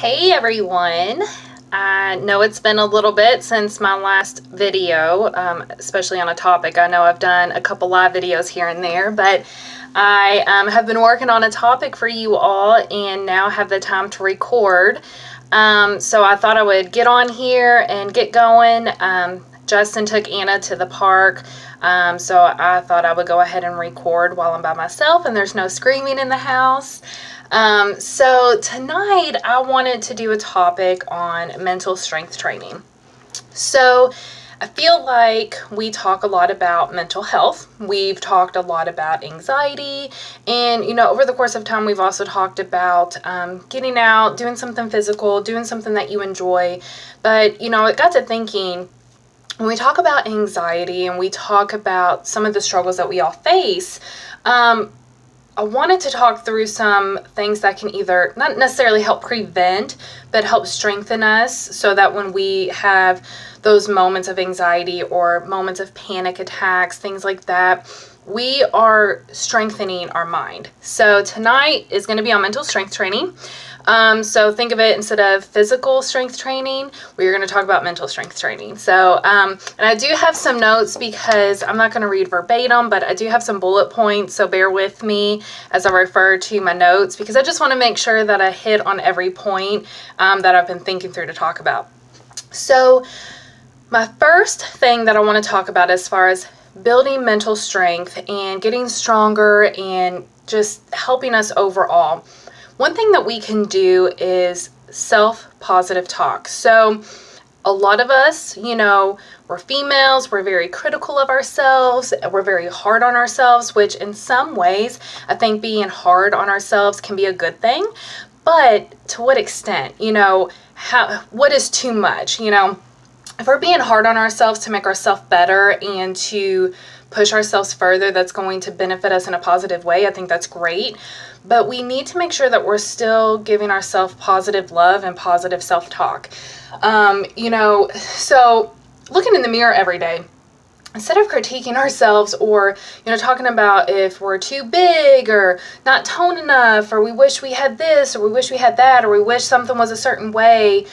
Hey everyone! I know it's been a little bit since my last video, especially on a topic. I know I've done a couple live videos here and there, but I have been working on a topic for you all and now have the time to record. So I thought I would get on here and get going. Justin took Anna to the park, so I thought I would go ahead and record while I'm by myself and there's no screaming in the house. So tonight I wanted to do a topic on mental strength training. So I feel like we talk a lot about mental health. We've talked a lot about anxiety, and over the course of time we've also talked about getting out, doing something physical, doing something that you enjoy. But it got to thinking, when we talk about anxiety and we talk about some of the struggles that we all face, I wanted to talk through some things that can either not necessarily help prevent, but help strengthen us so that when we have those moments of anxiety or moments of panic attacks, things like that, we are strengthening our mind. So tonight is going to be on mental strength training. So think of it, instead of physical strength training, we're going to talk about mental strength training. So, and I do have some notes because I'm not going to read verbatim, but I do have some bullet points. So bear with me as I refer to my notes, because I just want to make sure that I hit on every point that I've been thinking through to talk about. So my first thing that I want to talk about as far as building mental strength and getting stronger and just helping us overall, one thing that we can do is self-positive talk. So a lot of us, we're females, we're very critical of ourselves, we're very hard on ourselves, which in some ways, I think being hard on ourselves can be a good thing. But to what extent? What is too much? If we're being hard on ourselves to make ourselves better and to push ourselves further, that's going to benefit us in a positive way. I think that's great. But we need to make sure that we're still giving ourselves positive love and positive self-talk. So looking in the mirror every day, instead of critiquing ourselves or, talking about if we're too big or not toned enough, or we wish we had this, or we wish we had that, or we wish something was a certain way,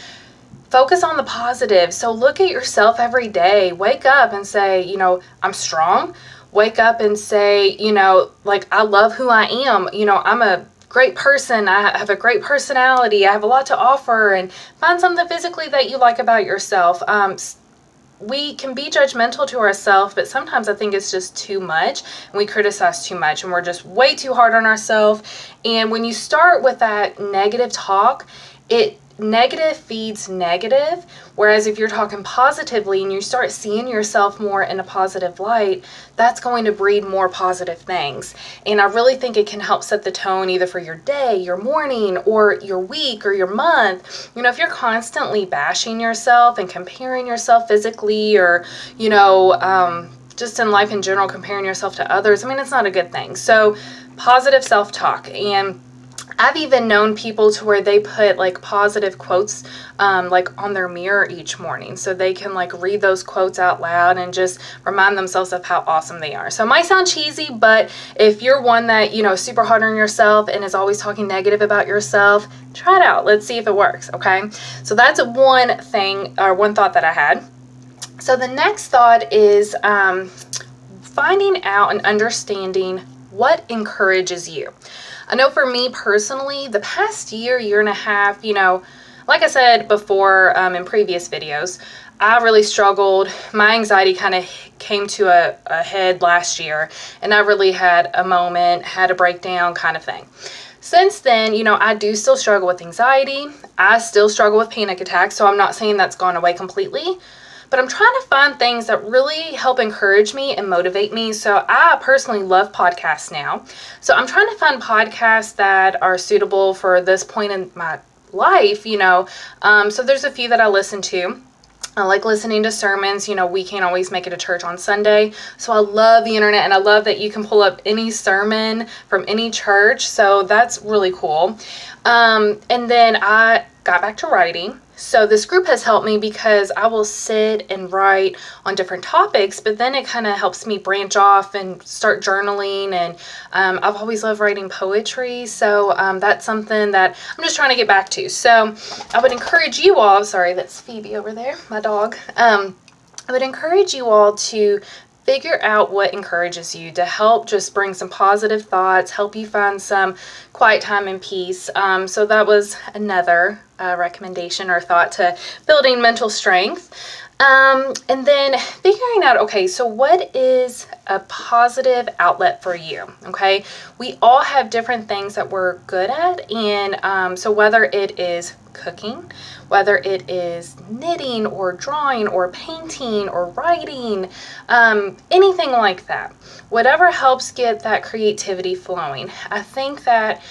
focus on the positive. So look at yourself every day. Wake up and say, I'm strong. Wake up and say, I love who I am. I'm a great person. I have a great personality. I have a lot to offer, and find something physically that you like about yourself. We can be judgmental to ourselves, but sometimes I think it's just too much, and we criticize too much, and we're just way too hard on ourselves. And when you start with that negative talk, negative feeds negative, whereas if you're talking positively and you start seeing yourself more in a positive light, that's going to breed more positive things. And I really think it can help set the tone either for your day, your morning, or your week, or your month. If you're constantly bashing yourself and comparing yourself physically, or just in life in general, comparing yourself to others, it's not a good thing. So positive self-talk. And I've even known people to where they put positive quotes on their mirror each morning, so they can read those quotes out loud and just remind themselves of how awesome they are. So it might sound cheesy, but if you're one that is super hard on yourself and is always talking negative about yourself, try it out. Let's see if it works. Okay, so that's one thing, or one thought that I had. So the next thought is finding out and understanding what encourages you. I know for me personally, the past year and a half, like I said before in previous videos, I really struggled. My anxiety kind of came to a head last year, and I really had a moment, had a breakdown kind of thing. Since then, I do still struggle with anxiety. I still struggle with panic attacks, so I'm not saying that's gone away completely. But I'm trying to find things that really help encourage me and motivate me. So I personally love podcasts now. So I'm trying to find podcasts that are suitable for this point in my life, So there's a few that I listen to. I like listening to sermons. We can't always make it to church on Sunday. So I love the internet, and I love that you can pull up any sermon from any church. So that's really cool. And then I got back to writing. So this group has helped me because I will sit and write on different topics, but then it kind of helps me branch off and start journaling. And I've always loved writing poetry. So that's something that I'm just trying to get back to. So I would encourage you all, sorry, that's Phoebe over there, my dog. I would encourage you all to figure out what encourages you, to help just bring some positive thoughts, help you find some quiet time and peace. So that was another recommendation or thought to building mental strength. And then figuring out, okay, so what is a positive outlet for you? Okay, we all have different things that we're good at. And so whether it is cooking, whether it is knitting or drawing or painting or writing, anything like that, whatever helps get that creativity flowing. I think that,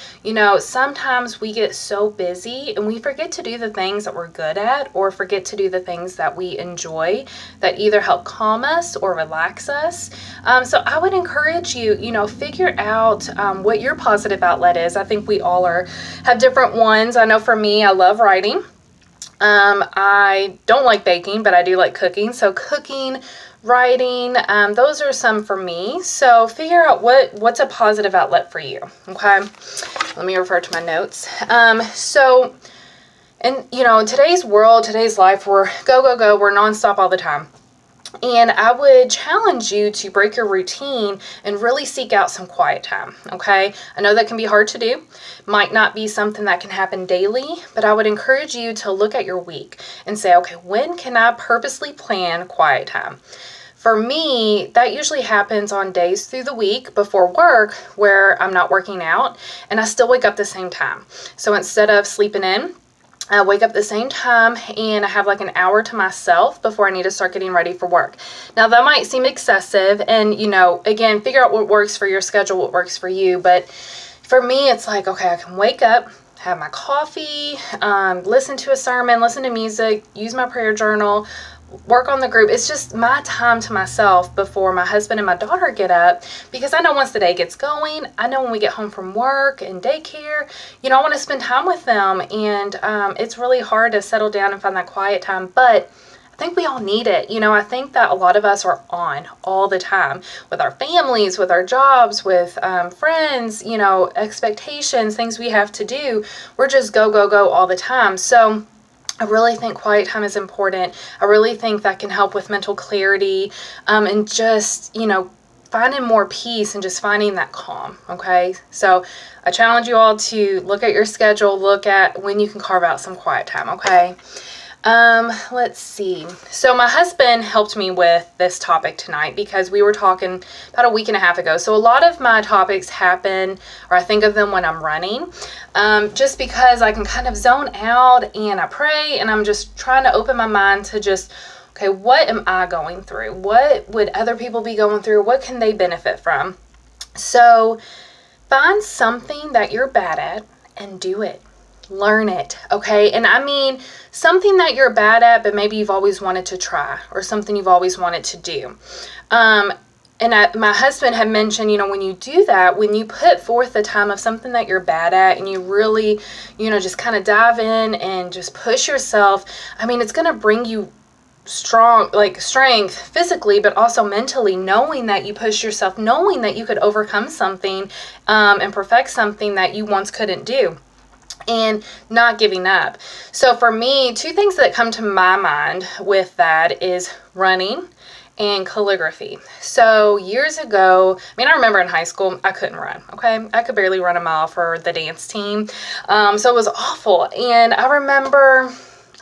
sometimes we get so busy and we forget to do the things that we're good at, or forget to do the things that we enjoy that either help calm us or relax us. So I would encourage you, figure out what your positive outlet is. I think we all have different ones. I know for me, I love writing. I don't like baking, but I do like cooking. So cooking, writing, those are some for me. So figure out what's a positive outlet for you. Okay. Let me refer to my notes. In today's world, today's life, we're go, go, go. We're nonstop all the time. And I would challenge you to break your routine and really seek out some quiet time, okay? I know that can be hard to do. Might not be something that can happen daily, but I would encourage you to look at your week and say, okay, when can I purposely plan quiet time? For me, that usually happens on days through the week before work where I'm not working out and I still wake up the same time. So instead of sleeping in, I wake up at the same time and I have like an hour to myself before I need to start getting ready for work. Now that might seem excessive, and again, figure out what works for your schedule, what works for you. But for me, it's like, okay, I can wake up, have my coffee, listen to a sermon, listen to music, use my prayer journal, work on the group. It's just my time to myself before my husband and my daughter get up, because I know once the day gets going, I know when we get home from work and daycare, I want to spend time with them, and it's really hard to settle down and find that quiet time, but I think we all need it. I think that a lot of us are on all the time with our families, with our jobs, with friends, expectations, things we have to do. We're just go, go, go all the time. So I really think quiet time is important. I really think that can help with mental clarity, and just, finding more peace and just finding that calm, okay? So I challenge you all to look at your schedule, look at when you can carve out some quiet time, okay? Let's see. So my husband helped me with this topic tonight because we were talking about a week and a half ago. So a lot of my topics happen, or I think of them when I'm running, just because I can kind of zone out and I pray and I'm just trying to open my mind to just, okay, what am I going through? What would other people be going through? What can they benefit from? So find something that you're bad at and do it. Learn it, okay? And I mean something that you're bad at, but maybe you've always wanted to try, or something you've always wanted to do. My husband had mentioned, when you do that, when you put forth the time of something that you're bad at and you really, just kind of dive in and just push yourself, I mean, it's going to bring you strength physically, but also mentally, knowing that you push yourself, knowing that you could overcome something and perfect something that you once couldn't do. And not giving up. So for me, two things that come to my mind with that is running and calligraphy. So years ago, I remember in high school, I couldn't run, okay? I could barely run a mile for the dance team. So it was awful. And I remember,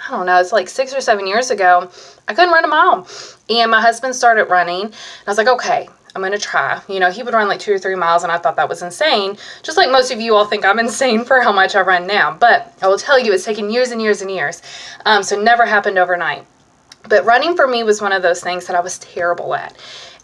I don't know, it's like 6 or 7 years ago, I couldn't run a mile. And my husband started running. And I was like, okay, I'm going to try. He would run like 2 or 3 miles, and I thought that was insane. Just like most of you all think I'm insane for how much I run now. But I will tell you, it's taken years and years and years. So never happened overnight. But running for me was one of those things that I was terrible at.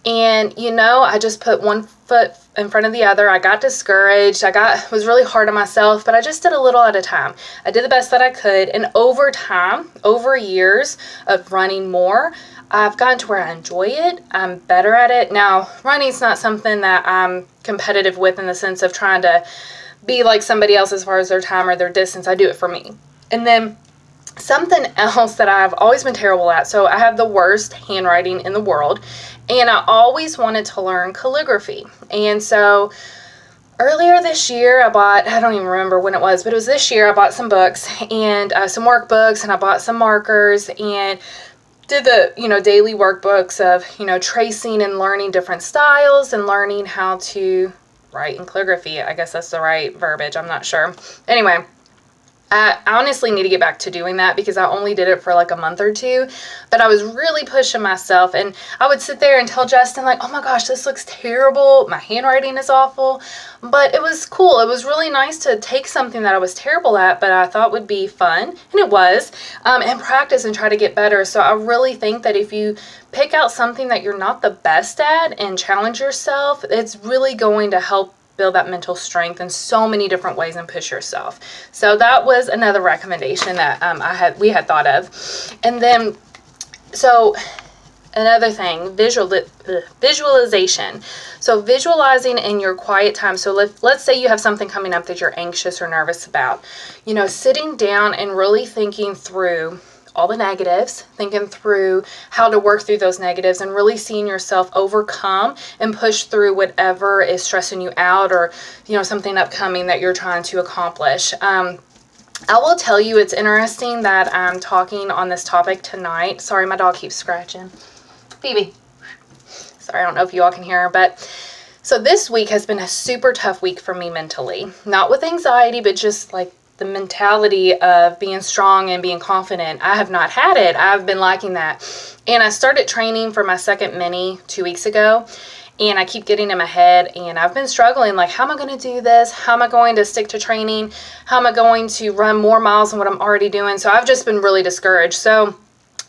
And, I just put one foot in front of the other. I got discouraged. Was really hard on myself, but I just did a little at a time. I did the best that I could. And over time, over years of running more, I've gotten to where I enjoy it. I'm better at it. Now, running's not something that I'm competitive with in the sense of trying to be like somebody else as far as their time or their distance. I do it for me. And then something else that I've always been terrible at. So I have the worst handwriting in the world, and I always wanted to learn calligraphy. And so earlier this year, I don't even remember when it was, but it was this year, I bought some books and some workbooks, and I bought some markers and did the, daily workbooks of, tracing and learning different styles and learning how to write in calligraphy. I guess that's the right verbiage. I'm not sure. Anyway, I honestly need to get back to doing that because I only did it for like a month or two, but I was really pushing myself, and I would sit there and tell Justin like, oh my gosh, this looks terrible. My handwriting is awful, but it was cool. It was really nice to take something that I was terrible at, but I thought would be fun, and it was, and practice and try to get better. So I really think that if you pick out something that you're not the best at and challenge yourself, it's really going to help build that mental strength in so many different ways and push yourself. So that was another recommendation that we had thought of. And then, so another thing, visualization. So visualizing in your quiet time. So let's say you have something coming up that you're anxious or nervous about. Sitting down and really thinking through all the negatives, thinking through how to work through those negatives, and really seeing yourself overcome and push through whatever is stressing you out, or something upcoming that you're trying to accomplish. I will tell you, it's interesting that I'm talking on this topic tonight. Sorry, my dog keeps scratching. Phoebe. Sorry, I don't know if you all can hear her, but so this week has been a super tough week for me mentally. Not with anxiety, but just like the mentality of being strong and being confident. I have not had it. I've been lacking that. And I started training for my second mini 2 weeks ago, and I keep getting in my head, and I've been struggling, like, how am I going to do this? How am I going to stick to training? How am I going to run more miles than what I'm already doing? So I've just been really discouraged. So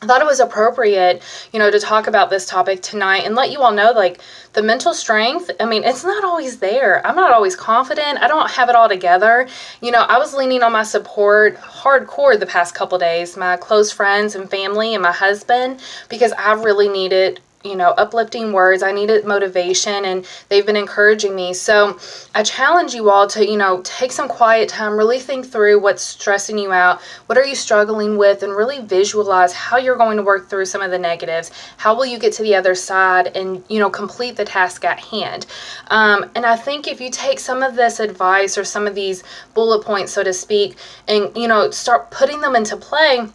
I thought it was appropriate, to talk about this topic tonight and let you all know, like, the mental strength, it's not always there. I'm not always confident. I don't have it all together. I was leaning on my support hardcore the past couple days, my close friends and family and my husband, because I really needed uplifting words. I needed motivation, and they've been encouraging me. So I challenge you all to, take some quiet time, really think through what's stressing you out, what are you struggling with, and really visualize how you're going to work through some of the negatives. How will you get to the other side and, complete the task at hand? And I think if you take some of this advice or some of these bullet points, so to speak, and, start putting them into play,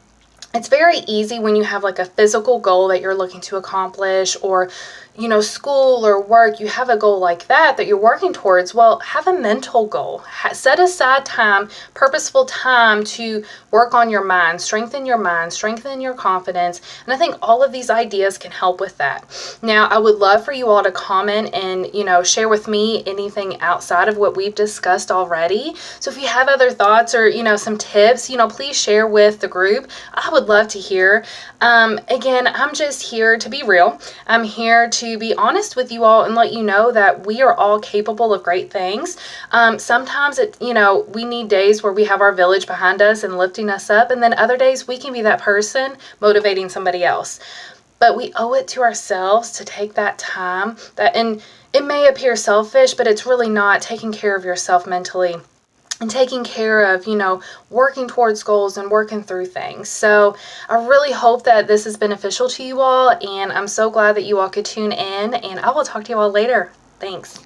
it's very easy when you have like a physical goal that you're looking to accomplish, or school or work, you have a goal like that you're working towards. Well, have a mental goal. Set aside time, purposeful time to work on your mind, strengthen your confidence. And I think all of these ideas can help with that. Now, I would love for you all to comment and, share with me anything outside of what we've discussed already. So if you have other thoughts or, some tips, please share with the group. I would love to hear. Again, I'm just here to be real. I'm here to be honest with you all and let you know that we are all capable of great things. Sometimes we need days where we have our village behind us and lifting us up, and then other days we can be that person motivating somebody else. But we owe it to ourselves to take that time, and it may appear selfish, but it's really not. Taking care of yourself mentally and taking care of, working towards goals and working through things. So I really hope that this is beneficial to you all, and I'm so glad that you all could tune in, and I will talk to you all later. Thanks.